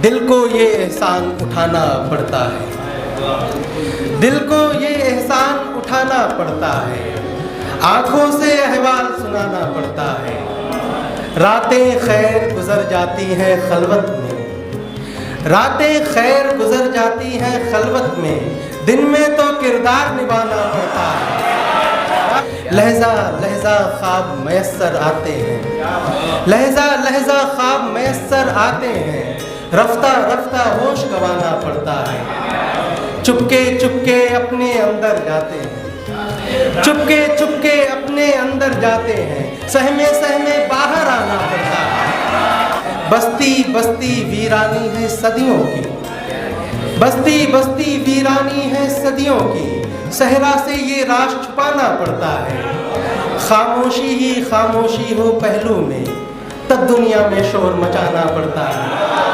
दिल को ये एहसान उठाना पड़ता है, दिल को ये एहसान उठाना पड़ता है, आंखों से अहवाल सुनाना पड़ता है। रातें खैर गुजर जाती हैं खलवत में, रातें खैर गुजर जाती हैं खलवत में, दिन में तो किरदार निभाना पड़ता है। लहजा लहजा ख्वाब मैसर आते हैं, लहजा लहजा ख्वाब मैसर आते हैं, रफ्ता रफ्ता होश गंवाना पड़ता है। चुपके चुपके अपने अंदर जाते हैं, चुपके चुपके अपने अंदर जाते हैं, सहमे सहमे बाहर आना पड़ता है। बस्ती बस्ती वीरानी है सदियों की, बस्ती बस्ती वीरानी है सदियों की, सहरा से ये राज छुपाना पड़ता है। खामोशी ही खामोशी हो पहलू में, तब दुनिया में शोर मचाना पड़ता है।